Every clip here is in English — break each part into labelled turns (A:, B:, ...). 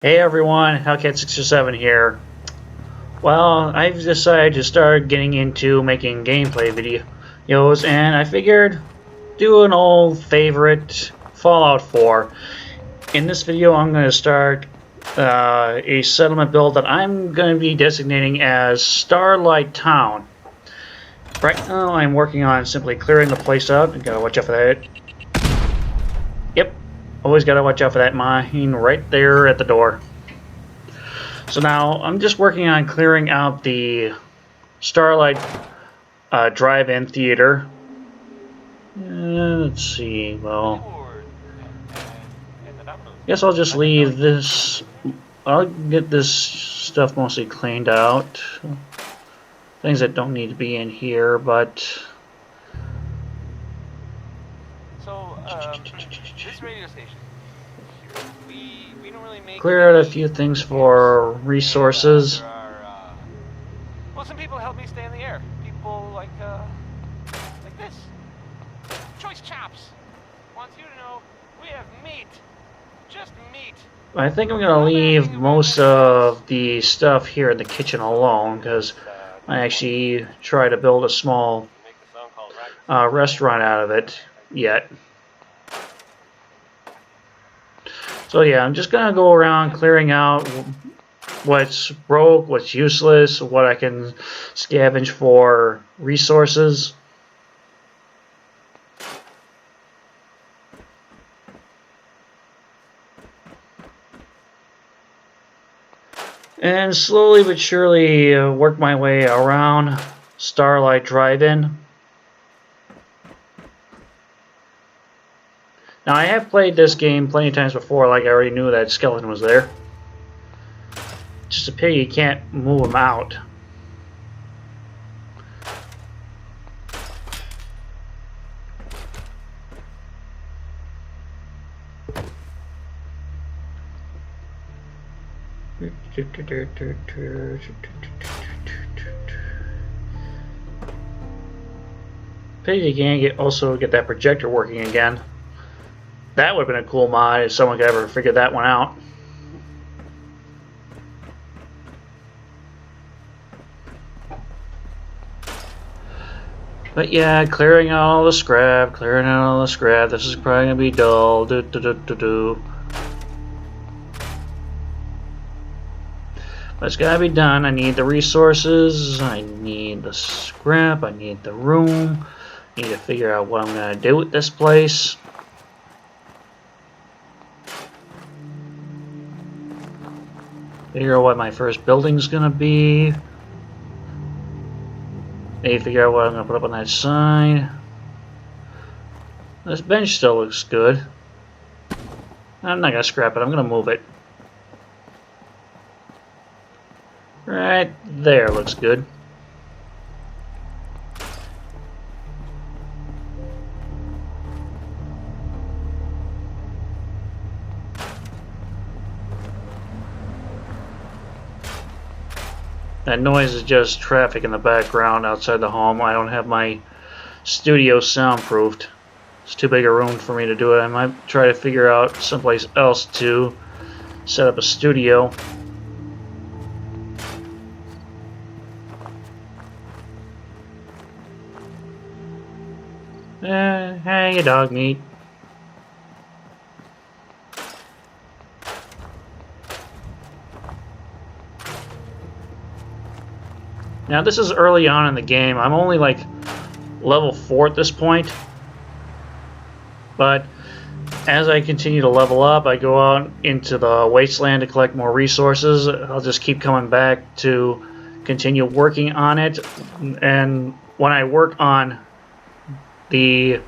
A: Hey everyone, Hellcat627 here. Well, I've decided to start getting into making gameplay videos, and I figured do an old favorite Fallout 4. In this video, I'm going to start a settlement build that I'm going to be designating as Starlight Town. Right now, I'm working on simply clearing the place out. I gotta watch out for that. Yep, always gotta watch out for that mine right there at the door. So now I'm just working on clearing out the Starlight drive-in theater. Let's see, well, guess I'll just leave this. I'll get this stuff mostly cleaned out. Things that don't need to be in here, but
B: This radio station, we don't really make
A: clear out a few things for resources.
B: well, some people help me stay in the air. People like this. Choice Chops wants you to know we have meat, just meat.
A: I think I'm gonna leave most of the stuff here in the kitchen alone because I actually try to build a small restaurant out of it yet. So yeah, I'm just gonna go around clearing out what's broke, what's useless, what I can scavenge for resources. And slowly but surely work my way around Starlight Drive-In. Now I have played this game plenty of times before, like I already knew that skeleton was there. Just a pity you can't move him out. Pity you can't also get that projector working again. That would have been a cool mod if someone could ever figure that one out. But yeah, clearing out all the scrap, clearing out all the scrap. This is probably gonna be dull. But it's gotta be done. I need the resources, I need the scrap, I need the room. I need to figure out what I'm gonna do with this place. Figure out what my first building's gonna be. Maybe figure out what I'm gonna put up on that sign. This bench still looks good. I'm not gonna scrap it, I'm gonna move it. Right there looks good. That noise is just traffic in the background outside the home. I don't have my studio soundproofed. It's too big a room for me to do it. I might try to figure out someplace else to set up a studio. Hey, dog meat. Now this is early on in the game. I'm only like level 4 at this point. But as I continue to level up, I go out into the wasteland to collect more resources. I'll just keep coming back to continue working on it. And when I work on the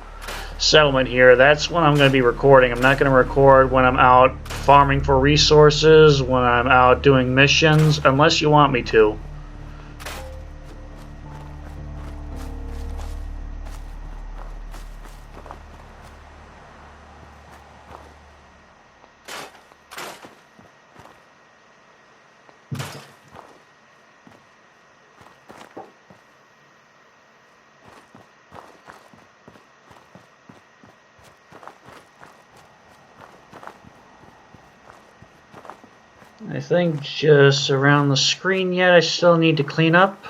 A: settlement here, that's when I'm going to be recording. I'm not going to record when I'm out farming for resources, when I'm out doing missions, unless you want me to. I think just around the screen yet I still need to clean up.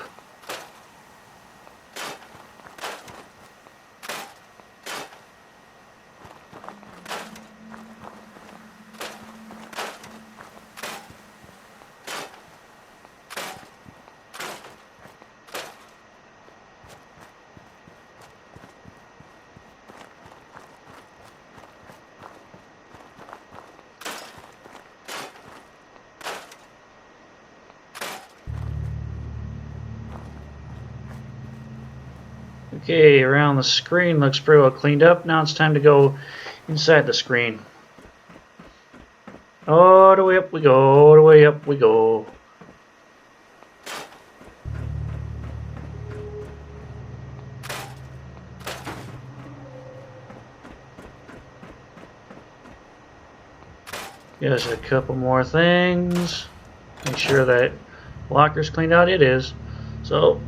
A: Okay, around the screen looks pretty well cleaned up. Now it's time to go inside the screen. All the way up we go, all the way up we go. Just a couple more things. Make sure that locker's cleaned out. It is. So,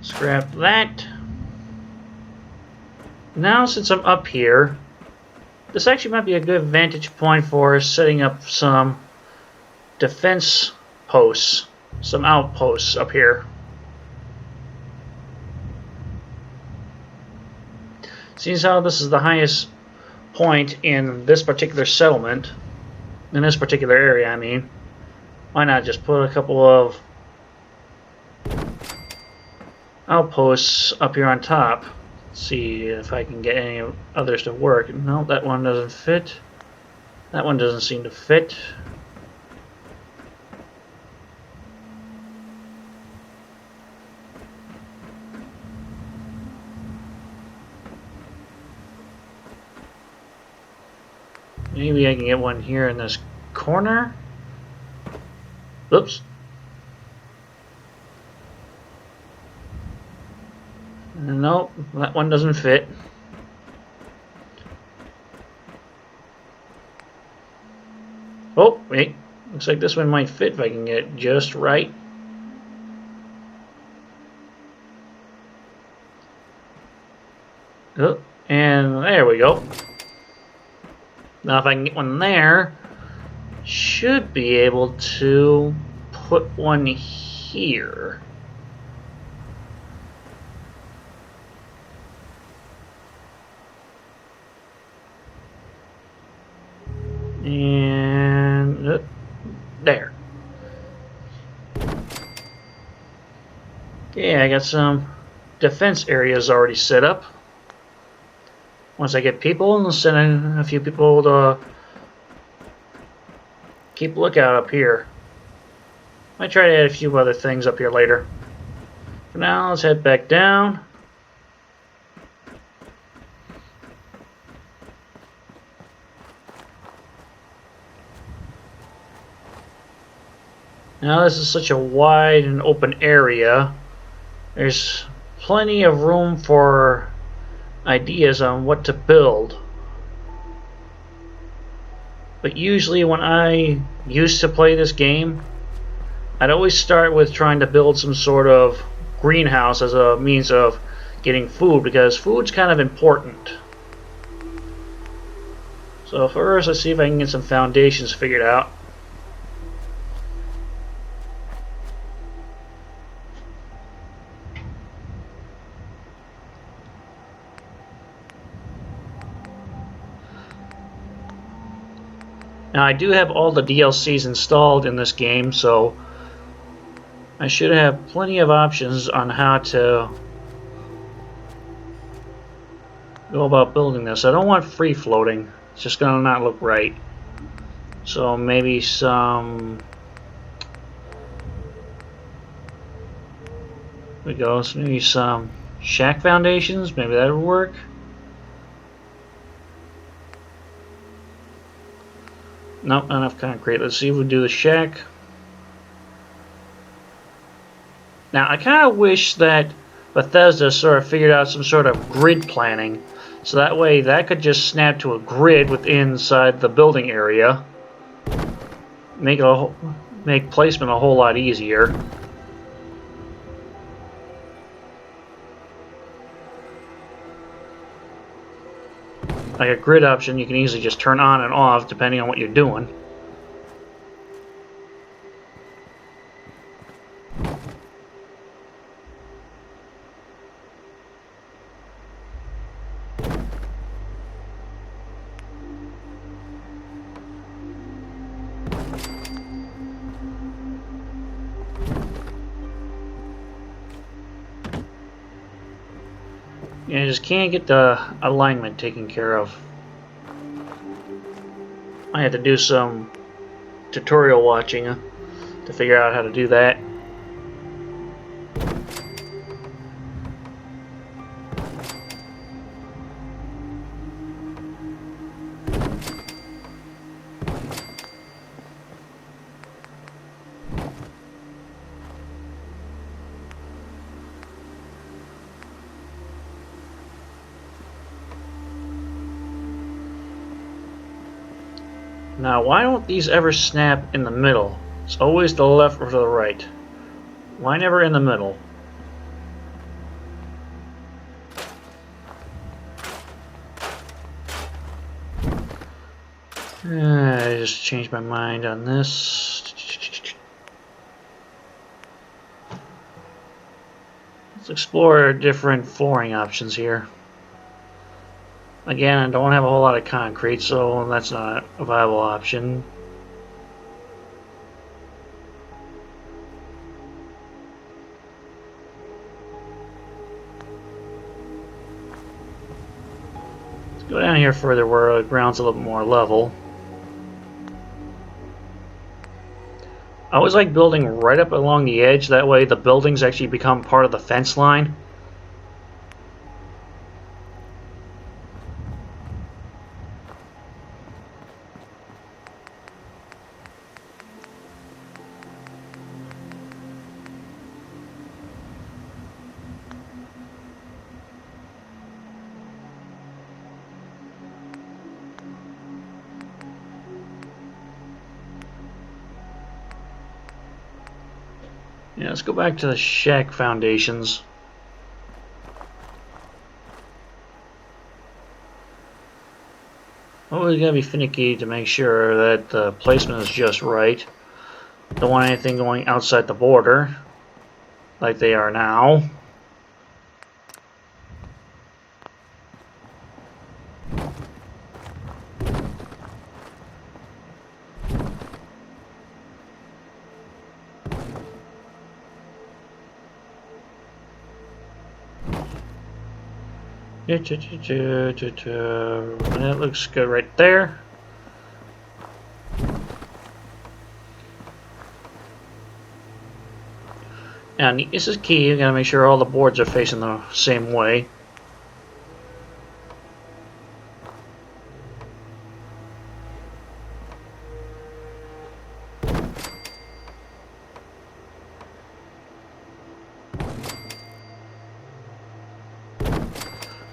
A: scrap that. Now, since I'm up here, this actually might be a good vantage point for setting up some defense posts, some outposts up here. Seeing how this is the highest point in this particular settlement, in this particular area, I mean, why not just put a couple of outposts up here on top? See if I can get any others to work. No, that one doesn't fit. That one doesn't seem to fit. Maybe I can get one here in this corner. Oops. Nope, that one doesn't fit. Oh, wait. Looks like this one might fit if I can get it just right. Oh, and there we go. Now if I can get one there, should be able to put one here. And there. Okay, I got some defense areas already set up. Once I get people, I'll send in a few people to keep a lookout up here. Might try to add a few other things up here later. For now, let's head back down. Now this is such a wide and open area. There's plenty of room for ideas on what to build. But usually when I used to play this game, I'd always start with trying to build some sort of greenhouse as a means of getting food, because food's kind of important. So first, let's see if I can get some foundations figured out. Now I do have all the DLCs installed in this game, so I should have plenty of options on how to go about building this. I don't want free floating. It's just gonna not look right. So maybe some... There we go. So maybe some shack foundations. Maybe that would work. Nope, not enough concrete. Let's see if we do the shack. Now, I kind of wish that Bethesda sort of figured out some sort of grid planning, so that way that could just snap to a grid within inside the building area. Make placement a whole lot easier. like a grid option you can easily just turn on and off depending on what you're doing. You just can't get the alignment taken care of. I had to do some tutorial watching to figure out how to do that. Now, why don't these ever snap in the middle? It's always the left or to the right. Why never in the middle? I just changed my mind on this. Let's explore different flooring options here. Again, I don't have a whole lot of concrete, so that's not a viable option. Let's go down here further where the ground's a little bit more level. I always like building right up along the edge, that way the buildings actually become part of the fence line. Yeah, let's go back to the shack foundations. Always gotta be finicky to make sure that the placement is just right. Don't want anything going outside the border, like they are now. That looks good right there. Now, this is key. You gotta make sure all the boards are facing the same way.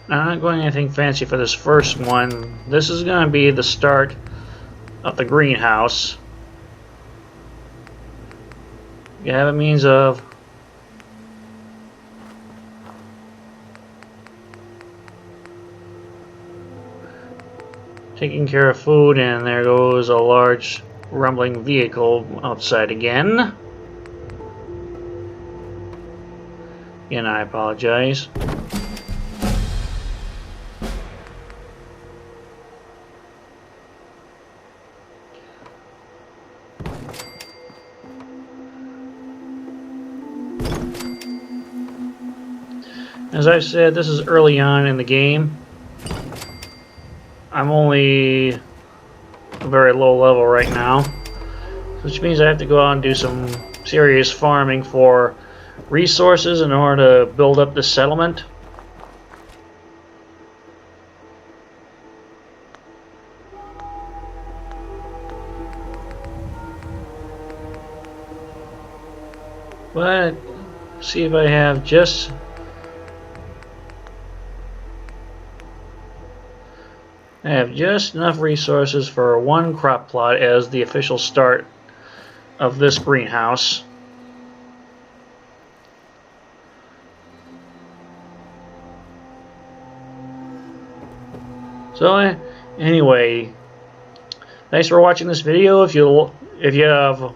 A: Now, I'm not going anything fancy for this first one. This is going to be the start of the greenhouse. You have a means of taking care of food, and there goes a large rumbling vehicle outside again. Again, I apologize. As I said, this is early on in the game. I'm only a very low level right now, which means I have to go out and do some serious farming for resources in order to build up the settlement. But see if I have just enough resources for one crop plot as the official start of this greenhouse. So anyway, thanks for watching this video. If you have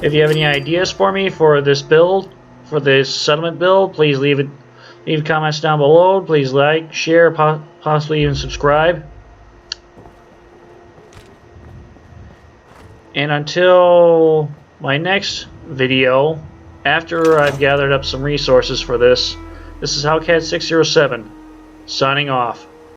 A: any ideas for me for this build, for this settlement build, please leave comments down below. Please like, share, possibly even subscribe. And until my next video, after I've gathered up some resources for this, this is Hellcat 607 signing off.